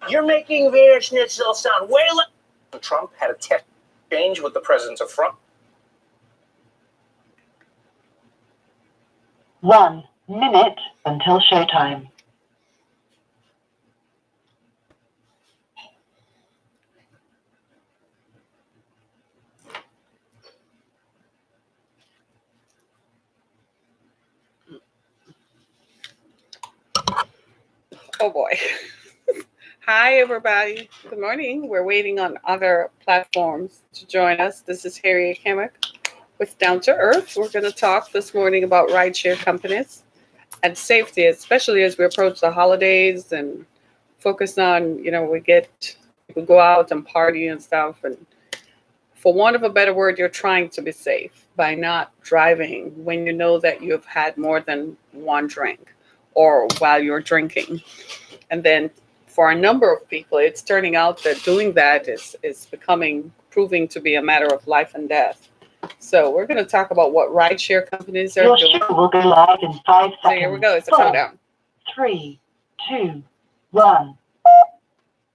You're making Wiener Schnitzel sound way less. Trump had a text exchange with the presidents of France. 1 minute until showtime. Oh boy. Hi, everybody. Good morning. We're waiting on other platforms to join us. This is Harriet Kimmick with Down to Earth. We're going to talk this morning about rideshare companies and safety, especially as we approach the holidays and focus on, we get people go out and party and stuff. And for want of a better word, you're trying to be safe by not driving when you know that you've had more than one drink or while you're drinking. And then for a number of people, it's turning out that doing that is proving to be a matter of life and death. So we're going to talk about what rideshare companies are Your doing. show will go live in 5 seconds. So here we go. It's a 4, countdown. 3, 2, 1.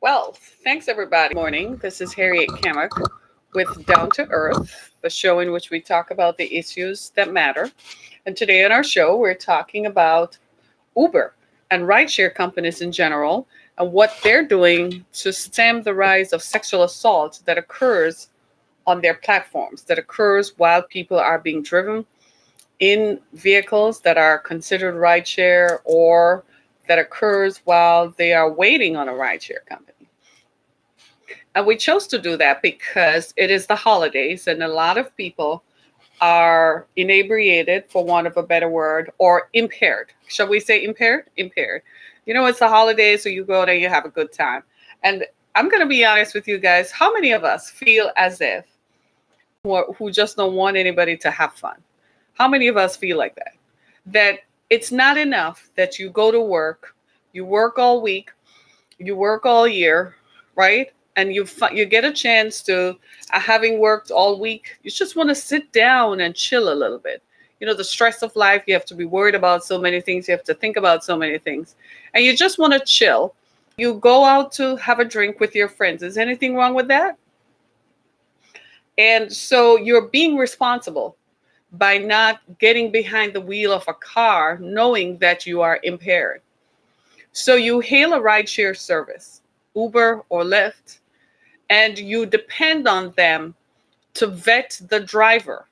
Well, thanks everybody. Good morning. This is Harriet Kimmick with Down to Earth, the show in which we talk about the issues that matter. And today on our show, we're talking about Uber and rideshare companies in general and what they're doing to stem the rise of sexual assault that occurs on their platforms, that occurs while people are being driven in vehicles that are considered rideshare, or that occurs while they are waiting on a rideshare company. And we chose to do that because it is the holidays and a lot of people are inebriated, for want of a better word, or impaired. Shall we say impaired? Impaired. It's the holidays, so you go there, you have a good time. And I'm going to be honest with you guys. How many of us feel as if who just don't want anybody to have fun? How many of us feel like that? That it's not enough that you go to work, you work all week, you work all year, right? And you get a chance to, having worked all week, you just want to sit down and chill a little bit. The stress of life, you have to be worried about so many things. You have to think about so many things. And you just want to chill. You go out to have a drink with your friends. Is anything wrong with that? And so you're being responsible by not getting behind the wheel of a car knowing that you are impaired. So you hail a rideshare service, Uber or Lyft, and you depend on them to vet the driver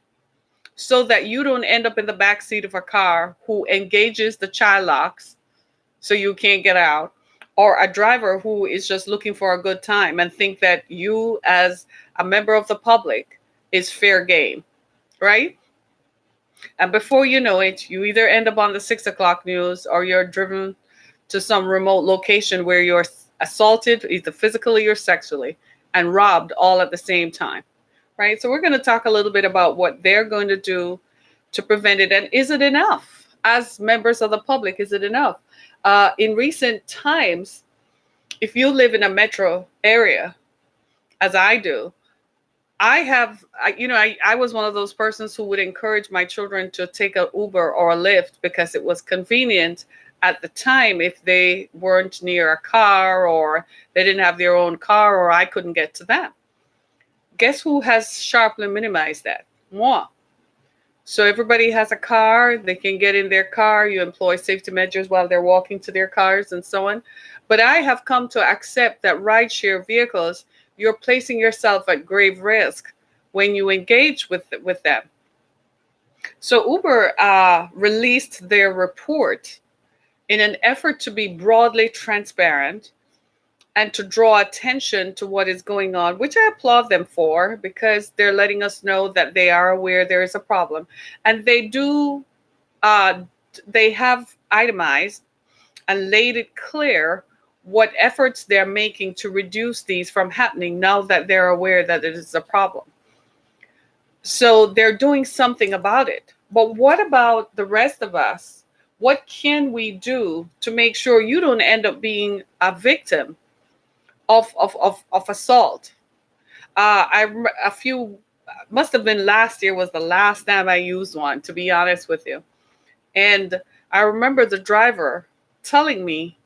so that you don't end up in the backseat of a car who engages the child locks so you can't get out, or a driver who is just looking for a good time and think that you as a member of the public is fair game, right? And before you know it, you either end up on the 6 o'clock news or you're driven to some remote location where you're assaulted either physically or sexually and robbed all at the same time, right? So we're going to talk a little bit about what they're going to do to prevent it. And is it enough? As members of the public, is it enough? In recent times, if you live in a metro area, as I do, I was one of those persons who would encourage my children to take an Uber or a Lyft because it was convenient at the time if they weren't near a car or they didn't have their own car or I couldn't get to them. Guess who has sharply minimized that? Moi. So everybody has a car, they can get in their car, you employ safety measures while they're walking to their cars and so on. But I have come to accept that rideshare vehicles, you're placing yourself at grave risk when you engage with them. So Uber released their report in an effort to be broadly transparent and to draw attention to what is going on, which I applaud them for, because they're letting us know that they are aware there is a problem. And they have itemized and laid it clear what efforts they're making to reduce these from happening now that they're aware that it is a problem. So they're doing something about it. But what about the rest of us? What can we do to make sure you don't end up being a victim of assault? Must have been last year was the last time I used one, to be honest with you. And I remember the driver telling me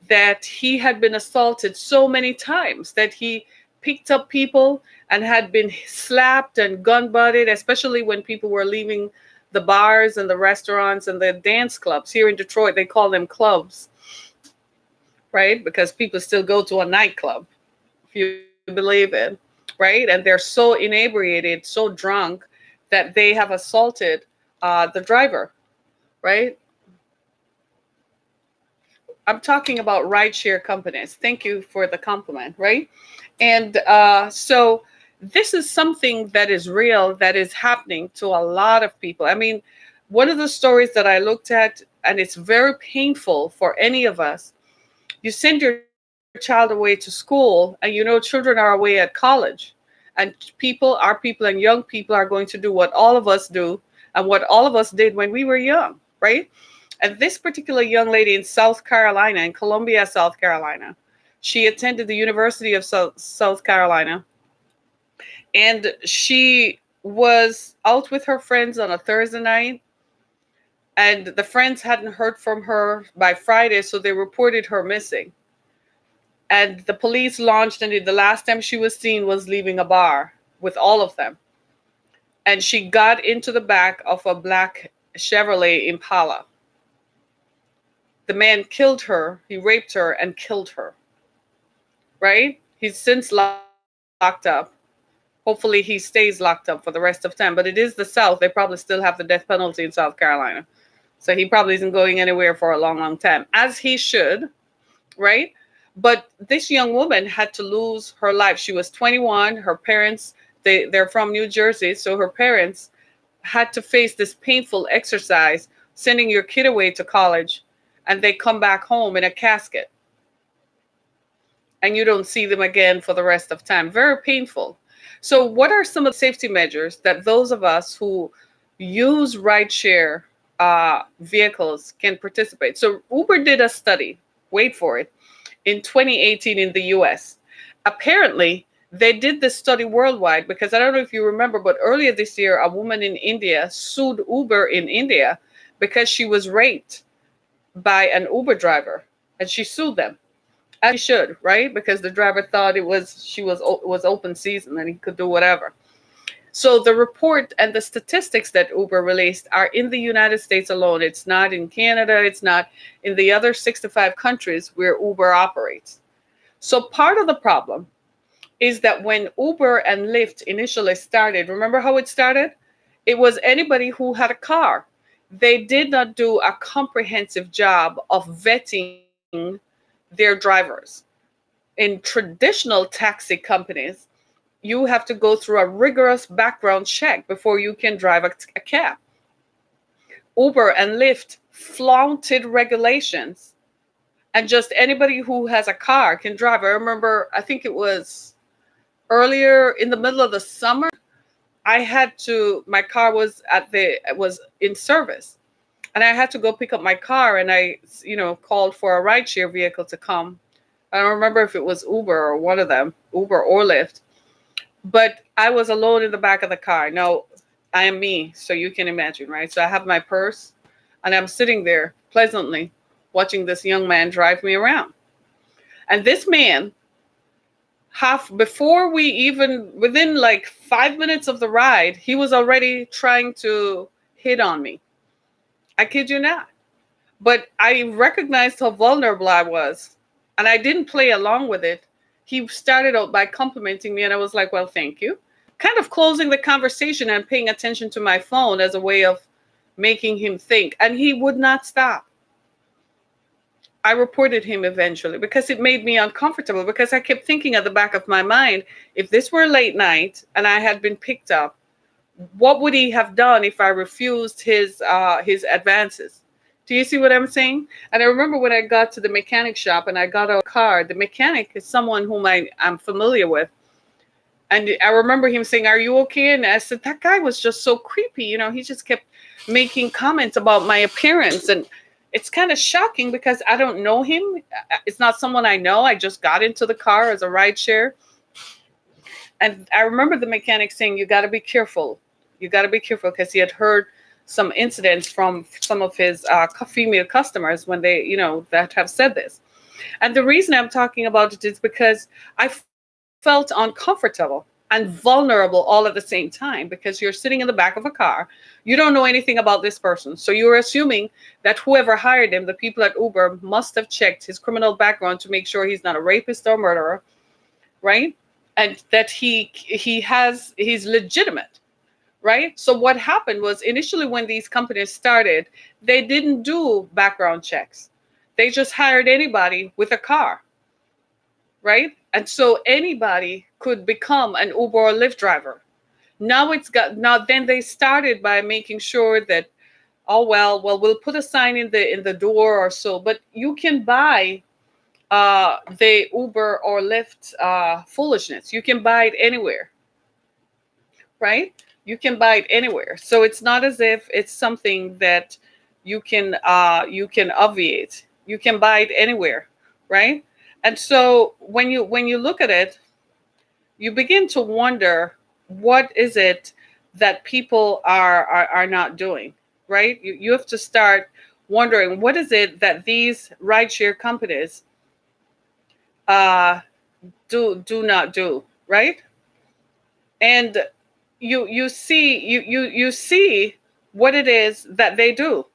that he had been assaulted so many times that he picked up people and had been slapped and gun butted, especially when people were leaving the bars and the restaurants and the dance clubs. Here in Detroit, they call them clubs, right? Because people still go to a nightclub, if you believe it, right? And they're so inebriated, so drunk that they have assaulted the driver, right? I'm talking about rideshare companies. Thank you for the compliment, right? And so this is something that is real, that is happening to a lot of people. I mean, one of the stories that I looked at, and it's very painful for any of us, you send your child away to school, and you know children are away at college, and our people and young people are going to do what all of us do and what all of us did when we were young, right? And this particular young lady in South Carolina, in Columbia, South Carolina, she attended the University of South Carolina, and she was out with her friends on a Thursday night, and the friends hadn't heard from her by Friday, so they reported her missing. And the police launched, and the last time she was seen was leaving a bar with all of them. And she got into the back of a black Chevrolet Impala. The man killed her, he raped her and killed her, right? He's since locked up. Hopefully he stays locked up for the rest of time, but it is the South. They probably still have the death penalty in South Carolina. So he probably isn't going anywhere for a long, long time, as he should, right? But this young woman had to lose her life. She was 21. Her parents, they're from New Jersey, so her parents had to face this painful exercise, sending your kid away to college, and they come back home in a casket. And you don't see them again for the rest of time. Very painful. So what are some of the safety measures that those of us who use rideshare vehicles can participate? So Uber did a study, wait for it, in 2018 in the US. Apparently, they did this study worldwide because I don't know if you remember, but earlier this year, a woman in India sued Uber in India because she was raped by an Uber driver, and she sued them, as she should, right? Because the driver thought it was open season and he could do whatever. So the report and the statistics that Uber released are in the United States alone. It's not in Canada. It's not in the other 65 countries where Uber operates. So part of the problem is that when Uber and Lyft initially started, remember how it started? It was anybody who had a car. They did not do a comprehensive job of vetting their drivers. In traditional taxi companies, you have to go through a rigorous background check before you can drive a cab. Uber and Lyft flaunted regulations, and just anybody who has a car can drive. I remember, I think it was earlier in the middle of the summer, my car was in service, and I had to go pick up my car, and I, called for a rideshare vehicle to come. I don't remember if it was Uber or one of them, Uber or Lyft, but I was alone in the back of the car. Now, I am me, so you can imagine, right? So I have my purse, and I'm sitting there pleasantly watching this young man drive me around. And this man, within like 5 minutes of the ride, he was already trying to hit on me. I kid you not. But I recognized how vulnerable I was, and I didn't play along with it. He started out by complimenting me, and I was like, well, thank you. Kind of closing the conversation and paying attention to my phone as a way of making him think. And he would not stop. I reported him eventually because it made me uncomfortable, because I kept thinking at the back of my mind, if this were late night and I had been picked up, what would he have done if I refused his advances? Do you see what I'm saying? And I remember when I got to the mechanic shop and I got a car, the mechanic is someone whom I'm familiar with. And I remember him saying, "Are you okay?" And I said, that guy was just so creepy. He just kept making comments about my appearance. And it's kind of shocking because I don't know him. It's not someone I know. I just got into the car as a rideshare. And I remember the mechanic saying, you got to be careful. You got to be careful, because he had heard some incidents from some of his female customers when they, that have said this. And the reason I'm talking about it is because I felt uncomfortable and vulnerable all at the same time, because you're sitting in the back of a car. You don't know anything about this person. So you're assuming that whoever hired him, the people at Uber, must have checked his criminal background to make sure he's not a rapist or murderer, right? And that he's legitimate, right? So what happened was, initially when these companies started, they didn't do background checks. They just hired anybody with a car, right? And so anybody could become an Uber or Lyft driver. Now then they started by making sure that, oh well, we'll put a sign in the door or so, but you can buy the Uber or Lyft foolishness. You can buy it anywhere, right? You can buy it anywhere. So it's not as if it's something that you can obviate. You can buy it anywhere, right? And so when you look at it, you begin to wonder, what is it that people are not doing, right? You have to start wondering, what is it that these rideshare companies do not do, right? And you see what it is that they do.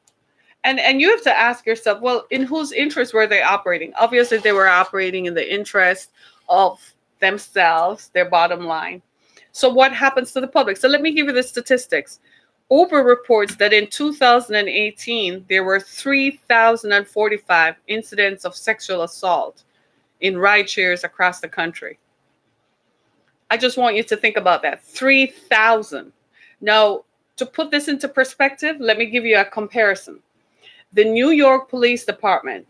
And you have to ask yourself, well, in whose interest were they operating? Obviously, they were operating in the interest of themselves, their bottom line. So what happens to the public? So let me give you the statistics. Uber reports that in 2018, there were 3,045 incidents of sexual assault in rideshares across the country. I just want you to think about that. 3,000. Now, to put this into perspective, let me give you a comparison. The New York Police Department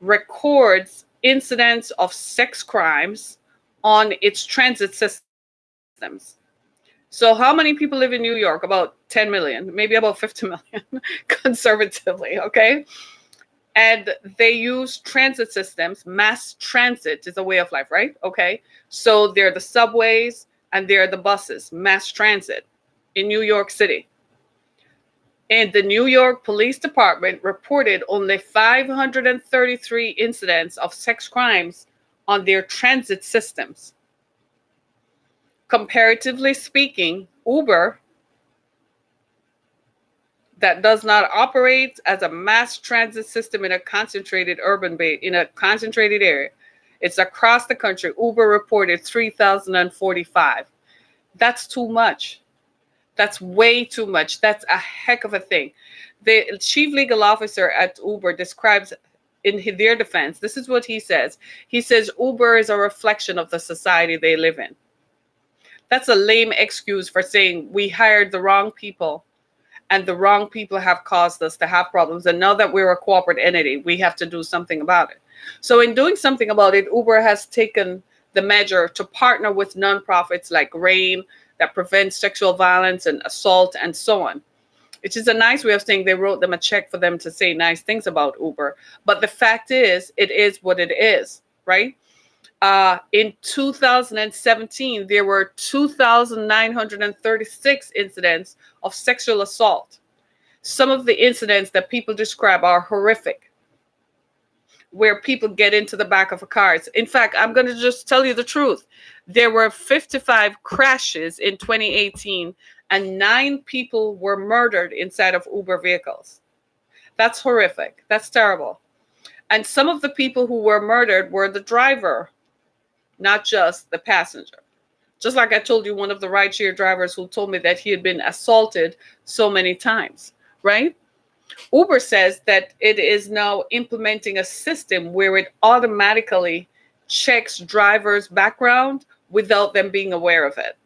records incidents of sex crimes on its transit systems. So how many people live in New York? About 10 million, maybe about 50 million, conservatively, okay? And they use transit systems. Mass transit is a way of life, right? Okay. So they're the subways and they're the buses, mass transit in New York City. And the New York Police Department reported only 533 incidents of sex crimes on their transit systems. Comparatively speaking, Uber, that does not operate as a mass transit system in a concentrated concentrated area, it's across the country. Uber reported 3,045. That's too much. That's way too much. That's a heck of a thing. The chief legal officer at Uber describes, in their defense, this is what he says. He says Uber is a reflection of the society they live in. That's a lame excuse for saying we hired the wrong people and the wrong people have caused us to have problems. And now that we're a corporate entity, we have to do something about it. So in doing something about it, Uber has taken the measure to partner with nonprofits like RAIN that prevents sexual violence and assault and so on, which is a nice way of saying they wrote them a check for them to say nice things about Uber. But the fact is, it is what it is, right? In 2017, there were 2,936 incidents of sexual assault. Some of the incidents that people describe are horrific, where people get into the back of a car. In fact, I'm going to just tell you the truth. There were 55 crashes in 2018, and 9 people were murdered inside of Uber vehicles. That's horrific. That's terrible. And some of the people who were murdered were the driver, not just the passenger. Just like I told you, one of the rideshare drivers who told me that he had been assaulted so many times, right? Uber says that it is now implementing a system where it automatically checks drivers' background without them being aware of it.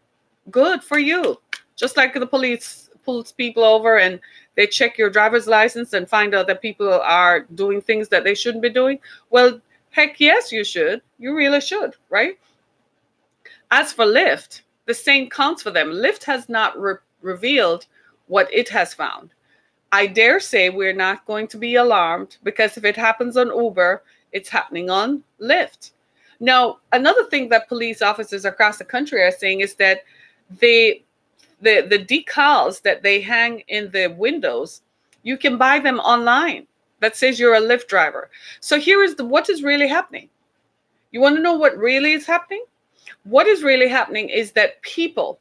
Good for you. Just like the police pulls people over and they check your driver's license and find out that people are doing things that they shouldn't be doing. Well, heck yes, you should. You really should, right? As for Lyft, the same counts for them. Lyft has not revealed what it has found. I dare say we're not going to be alarmed, because if it happens on Uber, it's happening on Lyft. Now, another thing that police officers across the country are saying is that the decals that they hang in the windows, you can buy them online. that says you're a Lyft driver. So here is what is really happening. You want to know what really is happening? What is really happening is that people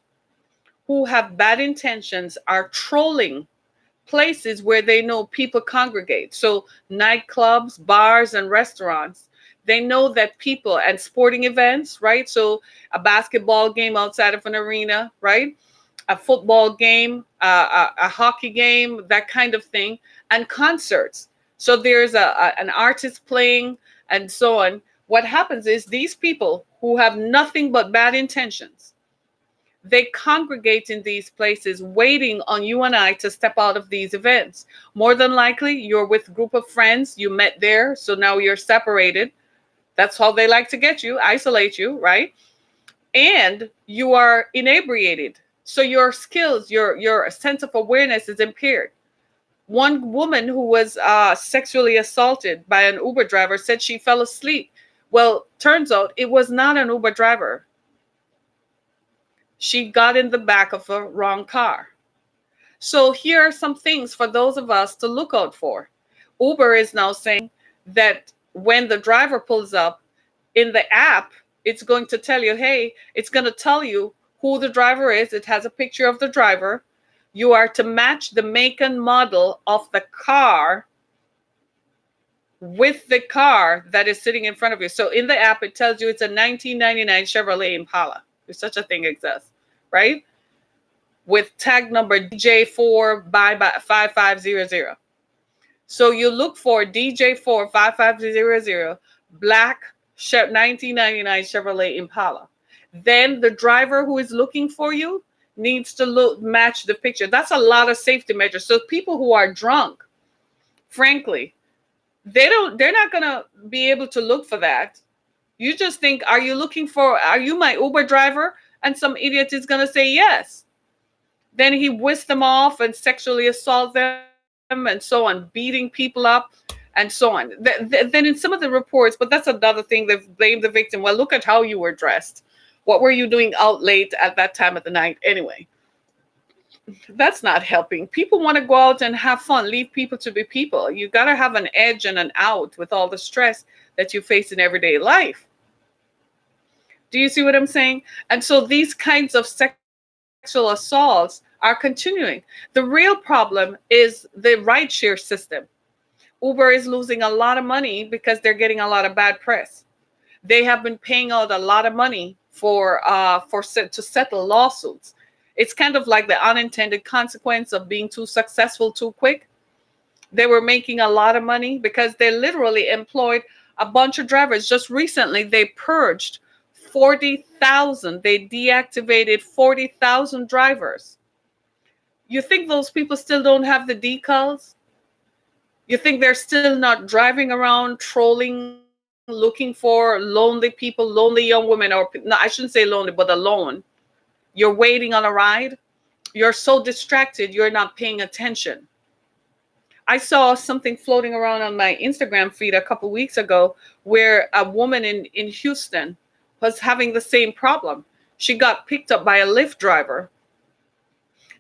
who have bad intentions are trolling places where they know people congregate. So nightclubs, bars, and restaurants. They know that people and sporting events, right? So a basketball game outside of an arena, right? A football game, a hockey game, that kind of thing, and concerts. So there's an artist playing and so on. What happens is these people who have nothing but bad intentions, they congregate in these places waiting on you and I to step out of these events. More than likely, you're with a group of friends, you met there, so now you're separated. That's how they like to get you, isolate you, right? And you are inebriated. So your skills, your sense of awareness is impaired. One woman who was sexually assaulted by an Uber driver said she fell asleep. Well, turns out it was not an Uber driver. She got in the back of a wrong car. So here are some things for those of us to look out for. Uber is now saying that when the driver pulls up in the app, it's going to tell you, hey, it's going to tell you who the driver is. It has a picture of the driver. You are to match the make and model of the car with the car that is sitting in front of you. So in the app, it tells you it's a 1999 Chevrolet Impala, if such a thing exists, right? With tag number DJ4 by 5500. So you look for DJ4 5500, black 1999 Chevrolet Impala. Then the driver who is looking for you needs to match the picture. That's a lot of safety measures. So people who are drunk, frankly, they're not gonna be able to look for that. You just think, are you my Uber driver? And some idiot is gonna say yes. Then he whisked them off and sexually assault them and so on, beating people up and so on. Then in some of the reports, but that's another thing, they've blamed the victim. Well, look at how you were dressed. What were you doing out late at that time of the night anyway? That's not helping. People want to go out and have fun, leave people to be people. You got to have an edge and an out with all the stress that you face in everyday life. Do you see what I'm saying? And so these kinds of sexual assaults are continuing. The real problem is the rideshare system. Uber is losing a lot of money because they're getting a lot of bad press. They have been paying out a lot of money to settle lawsuits. It's kind of like the unintended consequence of being too successful too quick. They were making a lot of money because they literally employed a bunch of drivers. Just recently, they purged 40,000. They deactivated 40,000 drivers. You think those people still don't have the decals? You think they're still not driving around trolling, looking for lonely people, lonely young women, or no, I shouldn't say lonely, but alone. You're waiting on a ride. You're so distracted, you're not paying attention. I saw something floating around on my Instagram feed a couple weeks ago where a woman in Houston was having the same problem. She got picked up by a Lyft driver.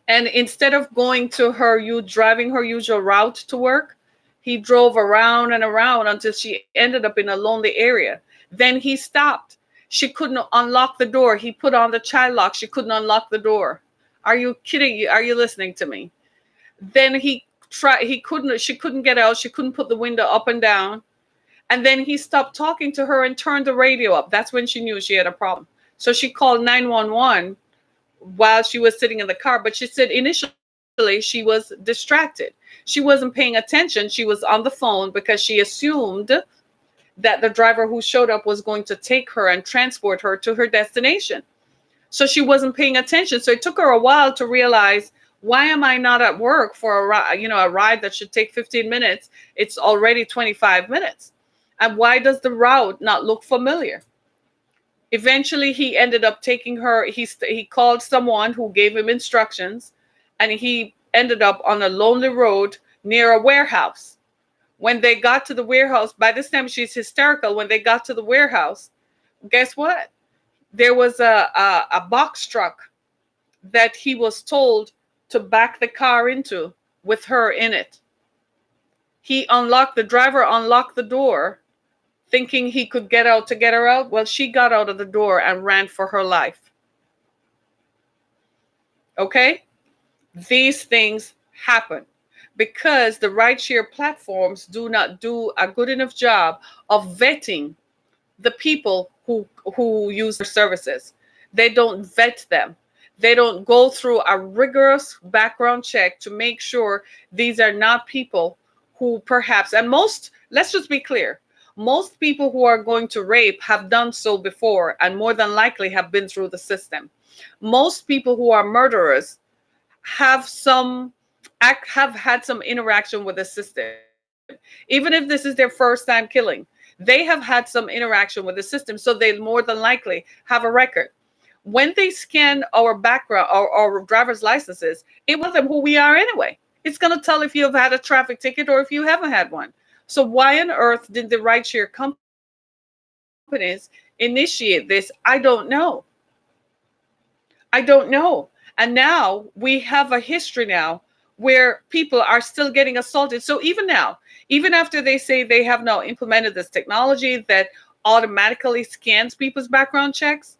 And instead of driving her usual route to work, he drove around and around until she ended up in a lonely area. Then he stopped. She couldn't unlock the door. He put on the child lock. She couldn't unlock the door. Are you kidding? Are you listening to me? Then she couldn't get out. She couldn't put the window up and down. And then he stopped talking to her and turned the radio up. That's when she knew she had a problem. So she called 911 while she was sitting in the car. But she said initially she was distracted. She wasn't paying attention. She was on the phone because she assumed that the driver who showed up was going to take her and transport her to her destination. So she wasn't paying attention. So it took her a while to realize, why am I not at work for a ride that should take 15 minutes? It's already 25 minutes. And why does the route not look familiar? Eventually, he ended up taking her. He called someone who gave him instructions, and he ended up on a lonely road near a warehouse. When they got to the warehouse, by this time she's hysterical. When they got to the warehouse, guess what? There was a box truck that he was told to back the car into with her in it. The driver unlocked the door thinking he could get out to get her out. Well, she got out of the door and ran for her life. Okay? These things happen because the rideshare platforms do not do a good enough job of vetting the people who use their services. They don't vet them. They don't go through a rigorous background check to make sure these are not people who perhaps, and most, let's just be clear, most people who are going to rape have done so before and more than likely have been through the system. Most people who are murderers have had some interaction with the system. Even if this is their first time killing, they have had some interaction with the system, so they more than likely have a record. When they scan our background or our driver's licenses, it will tell them who we are anyway. It's going to tell if you have had a traffic ticket or if you haven't had one. So why on earth did the rideshare companies initiate this? I don't know. And now we have a history now where people are still getting assaulted. So even now, even after they say they have now implemented this technology that automatically scans people's background checks,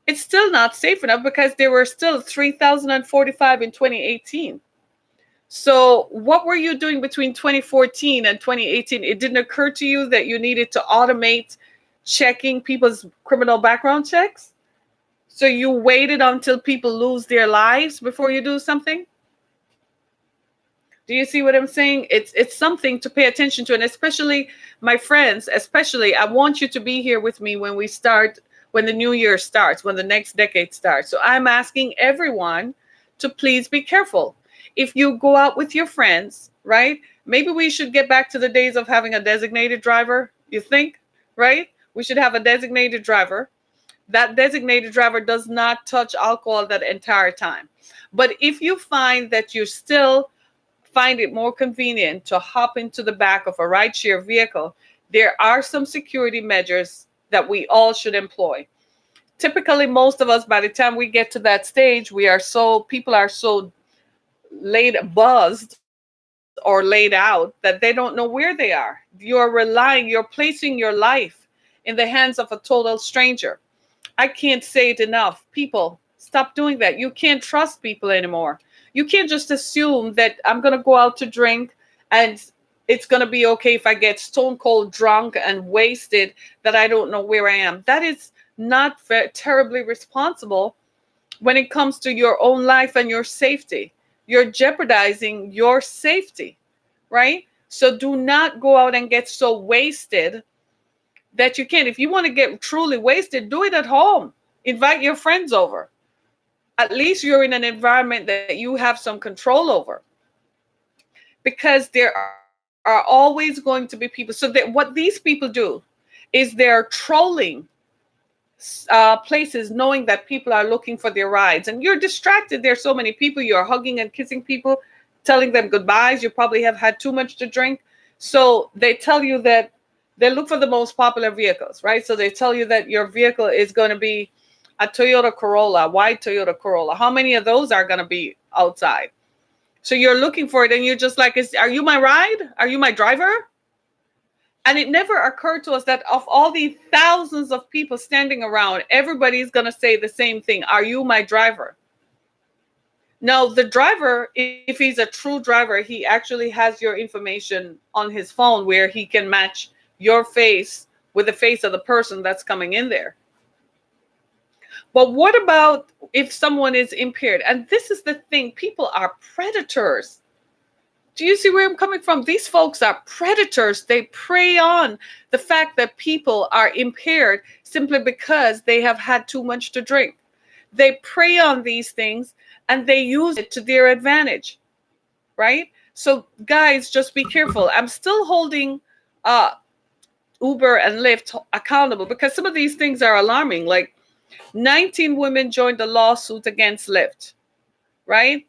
it's still not safe enough because there were still 3,045 in 2018. So what were you doing between 2014 and 2018? It didn't occur to you that you needed to automate checking people's criminal background checks? So you waited until people lose their lives before you do something? Do you see what I'm saying? It's something to pay attention to. And especially, my friends, I want you to be here with me when the new year starts, when the next decade starts. So I'm asking everyone to please be careful. If you go out with your friends, right? Maybe we should get back to the days of having a designated driver. You think, right? We should have a designated driver. That designated driver does not touch alcohol that entire time. But if you find that you still find it more convenient to hop into the back of a rideshare vehicle, there are some security measures that we all should employ. Typically, most of us, by the time we get to that stage, people are so buzzed or laid out that they don't know where they are. You're placing your life in the hands of a total stranger. I can't say it enough. People, stop doing that. You can't trust people anymore. You can't just assume that I'm going to go out to drink and it's going to be okay if I get stone cold drunk and wasted, that I don't know where I am. That is not terribly responsible when it comes to your own life and your safety. You're jeopardizing your safety, right? So do not go out and get so wasted that you can't. If you want to get truly wasted, do it at home. Invite your friends over. At least you're in an environment that you have some control over. Because there are always going to be people. So what these people do is they're trolling places, knowing that people are looking for their rides. And you're distracted. There's so many people. You're hugging and kissing people, telling them goodbyes. You probably have had too much to drink. So they tell you that they look for the most popular vehicles, right? So they tell you that your vehicle is going to be a Toyota Corolla, white Toyota Corolla. How many of those are going to be outside? So you're looking for it and you're just like, are you my ride? Are you my driver? And it never occurred to us that of all these thousands of people standing around, everybody's going to say the same thing. Are you my driver? Now, the driver, if he's a true driver, he actually has your information on his phone where he can match your face with the face of the person that's coming in there. But what about if someone is impaired? And this is the thing, people are predators. Do you see where I'm coming from? These folks are predators. They prey on the fact that people are impaired simply because they have had too much to drink. They prey on these things and they use it to their advantage, right? So guys, just be careful. I'm still holding Uber and Lyft accountable because some of these things are alarming. Like 19 women joined the lawsuit against Lyft, right?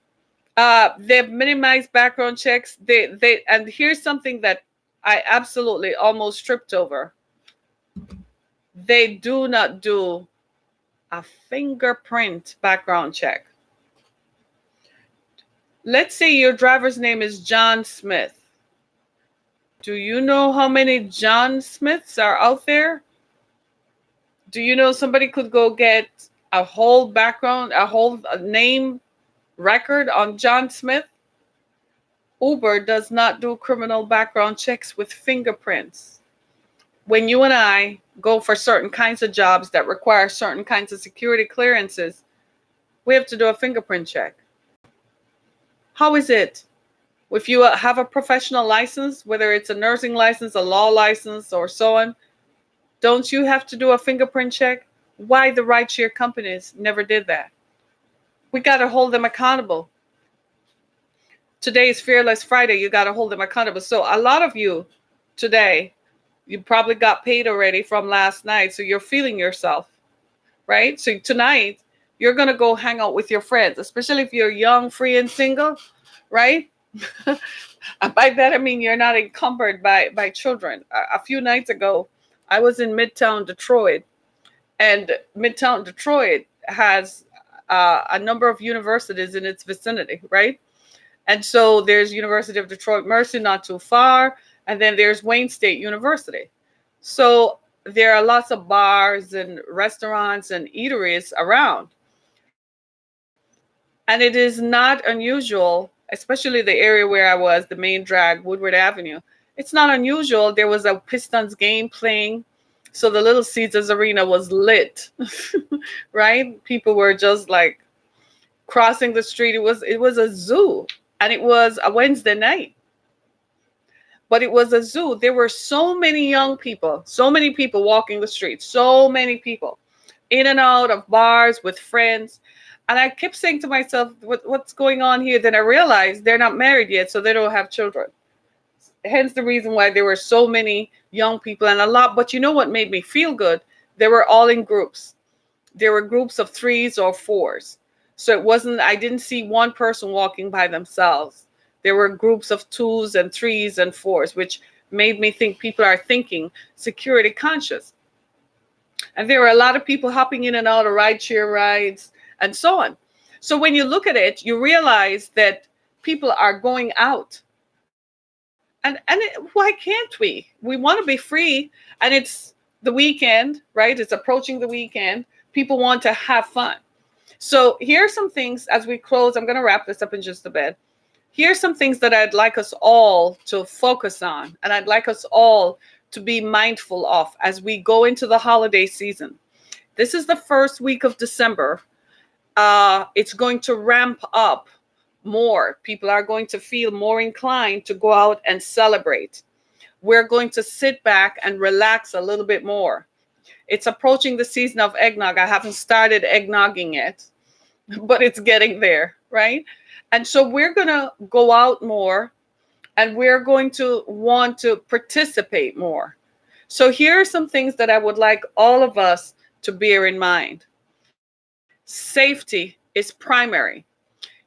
They've minimized background checks. And here's something that I absolutely almost tripped over. They do not do a fingerprint background check. Let's say your driver's name is John Smith, Do you know how many John Smiths are out there? Do you know somebody could go get a whole background, a whole name record on John Smith? Uber does not do criminal background checks with fingerprints. When you and I go for certain kinds of jobs that require certain kinds of security clearances, we have to do a fingerprint check. How is it if you have a professional license, whether it's a nursing license, a law license, or so on, don't you have to do a fingerprint check? Why the rideshare companies never did that? We got to hold them accountable. Today is Fearless Friday. You got to hold them accountable. So a lot of you today, you probably got paid already from last night. So you're feeling yourself, right? So tonight, you're going to go hang out with your friends, especially if you're young, free, and single, right? And by that, I mean you're not encumbered by children. A few nights ago, I was in Midtown Detroit, and Midtown Detroit has a number of universities in its vicinity, right? And so there's University of Detroit Mercy not too far, and then there's Wayne State University. So there are lots of bars and restaurants and eateries around. And it is not unusual, especially the area where I was, the main drag, Woodward Avenue. It's not unusual. There was a Pistons game playing. So the Little Caesars Arena was lit, right? People were just like crossing the street. It was a zoo, and it was a Wednesday night. But it was a zoo. There were so many young people, so many people walking the streets, so many people in and out of bars with friends. And I kept saying to myself, what's going on here? Then I realized they're not married yet, so they don't have children. Hence the reason why there were so many young people and a lot. But you know what made me feel good? They were all in groups. There were groups of 3s or 4s. So I didn't see one person walking by themselves. There were groups of 2s and 3s and 4s, which made me think people are thinking security conscious. And there were a lot of people hopping in and out of rideshare rides and so on. So when you look at it, you realize that people are going out. And why can't we? We want to be free, and it's the weekend, right? It's approaching the weekend. People want to have fun. So here are some things as we close. I'm going to wrap this up in just a bit. Here's some things that I'd like us all to focus on, and I'd like us all to be mindful of as we go into the holiday season. This is the first week of December. It's going to ramp up more. People are going to feel more inclined to go out and celebrate. We're going to sit back and relax a little bit more. It's approaching the season of eggnog. I haven't started eggnogging yet, but it's getting there, right? And so we're going to go out more, and we're going to want to participate more. So here are some things that I would like all of us to bear in mind. Safety is primary.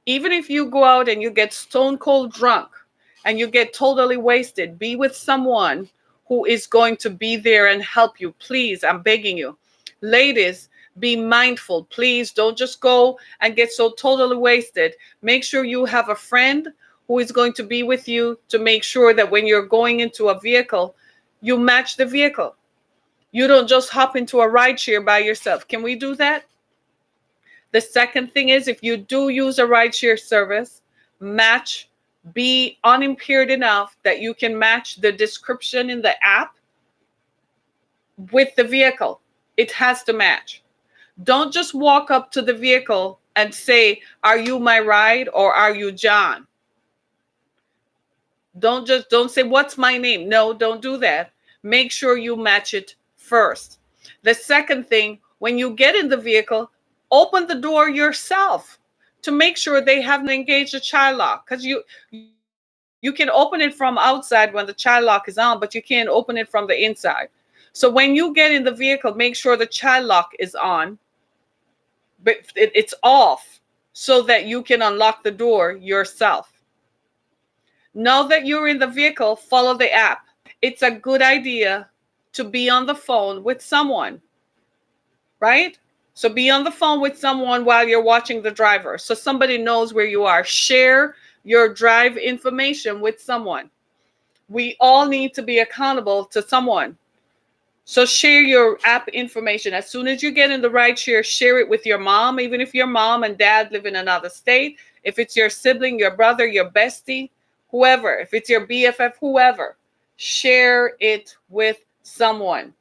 Even if you go out and you get stone cold drunk and you get totally wasted, be with someone who is going to be there and help you. Please, I'm begging you. Ladies, be mindful. Please don't just go and get so totally wasted. Make sure you have a friend who is going to be with you to make sure that when you're going into a vehicle, you match the vehicle. You don't just hop into a rideshare by yourself. Can we do that? The second thing is, if you do use a rideshare service, be unimpaired enough that you can match the description in the app with the vehicle. It has to match. Don't just walk up to the vehicle and say, "Are you my ride?" or "Are you John?" Don't say, "What's my name?" No, don't do that. Make sure you match it first. The second thing, when you get in the vehicle, open the door yourself to make sure they haven't engaged a child lock, because you can open it from outside when the child lock is on, but you can't open it from the inside. So when you get in the vehicle, make sure the child lock is on, but it's off so that you can unlock the door yourself. Now that you're in the vehicle, follow the app. It's a good idea to be on the phone with someone, right? So be on the phone with someone while you're watching the driver, so somebody knows where you are. Share your drive information with someone. We all need to be accountable to someone. So share your app information. As soon as you get in the rideshare, share it with your mom, even if your mom and dad live in another state. If it's your sibling, your brother, your bestie, whoever, if it's your BFF, whoever, share it with someone.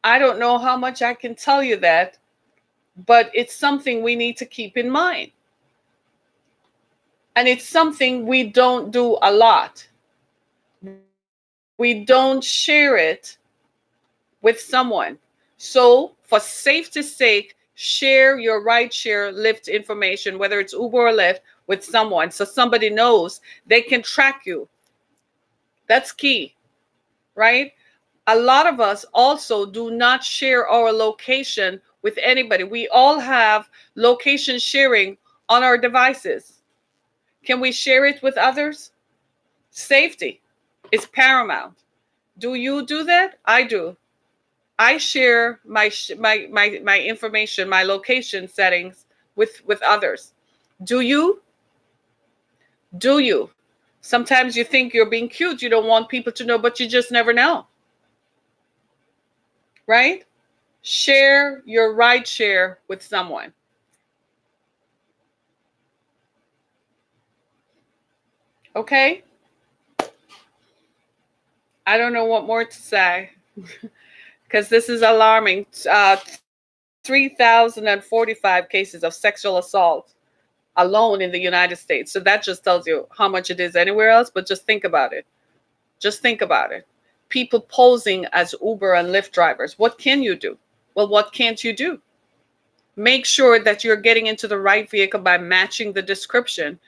I don't know how much I can tell you that, but it's something we need to keep in mind. And it's something we don't do a lot. We don't share it with someone. So for safety's sake, share your rideshare Lyft information, whether it's Uber or Lyft, with someone so somebody knows they can track you. That's key, right? A lot of us also do not share our location with anybody. We all have location sharing on our devices. Can we share it with others? Safety is paramount. Do you do that? I do. I share my information, my location settings with others. Do you? Do you? Sometimes you think you're being cute. You don't want people to know, but you just never know. Right? Share your ride share with someone. Okay? I don't know what more to say because this is alarming. 3,045 cases of sexual assault alone in the United States. So that just tells you how much it is anywhere else, but just think about it. Just think about it. People posing as Uber and Lyft drivers. What can you do? Well, what can't you do? Make sure that you're getting into the right vehicle by matching the description.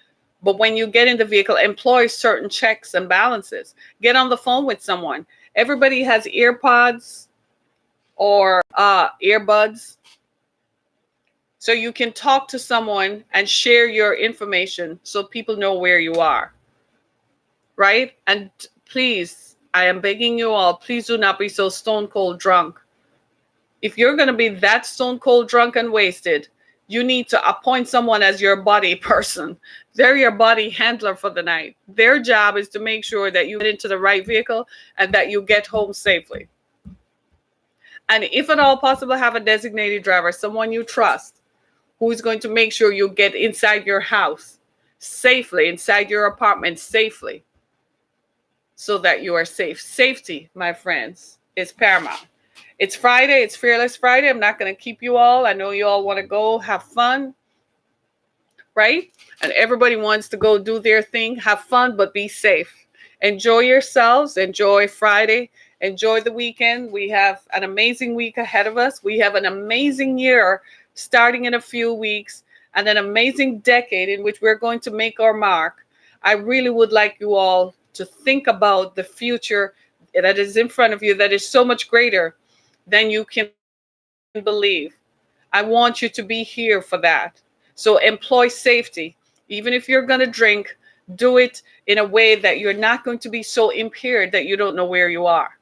But when you get in the vehicle, employ certain checks and balances. Get on the phone with someone. Everybody has earpods or earbuds. So you can talk to someone and share your information so people know where you are. Right? And please, I am begging you all, please do not be so stone cold drunk. If you're going to be that stone cold drunk and wasted, you need to appoint someone as your body person. They're your body handler for the night. Their job is to make sure that you get into the right vehicle and that you get home safely. And if at all possible, have a designated driver, someone you trust, who is going to make sure you get inside your house safely, inside your apartment safely, so that you are safe. Safety, my friends, is paramount. It's Friday. It's Fearless Friday. I'm not going to keep you all. I know you all want to go have fun, right? And everybody wants to go do their thing. Have fun, but be safe. Enjoy yourselves. Enjoy Friday. Enjoy the weekend. We have an amazing week ahead of us. We have an amazing year starting in a few weeks and an amazing decade in which we're going to make our mark. I really would like you all to think about the future that is in front of you that is so much greater than you can believe. I want you to be here for that. So employ safety. Even if you're going to drink, do it in a way that you're not going to be so impaired that you don't know where you are,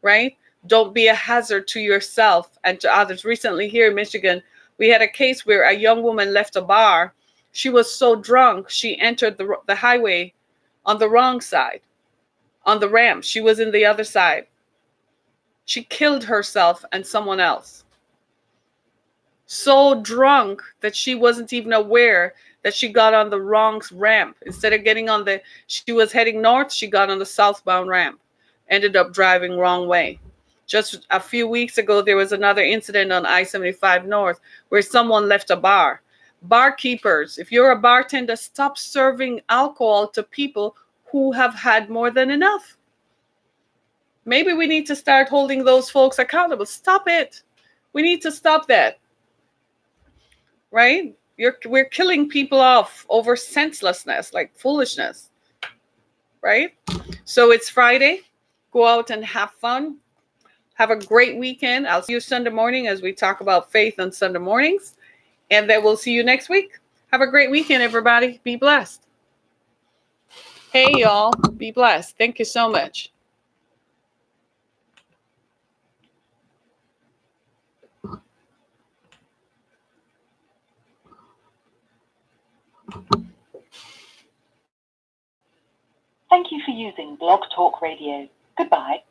right? Don't be a hazard to yourself and to others. Recently here in Michigan, we had a case where a young woman left a bar. She was so drunk, she entered the highway on the wrong side, on the ramp. She was in the other side. She killed herself and someone else. So drunk that she wasn't even aware that she got on the wrong ramp. Instead of getting on she was heading north, she got on the southbound ramp. Ended up driving wrong way. Just a few weeks ago, there was another incident on I-75 North where someone left a bar. Barkeepers, if you're a bartender, stop serving alcohol to people who have had more than enough. Maybe we need to start holding those folks accountable. Stop it. We need to stop that. Right? We're killing people off over senselessness, like foolishness. Right? So it's Friday. Go out and have fun. Have a great weekend. I'll see you Sunday morning as we talk about faith on Sunday mornings. And then we'll see you next week. Have a great weekend, everybody. Be blessed. Hey, y'all. Be blessed. Thank you so much. Thank you for using Blog Talk Radio. Goodbye.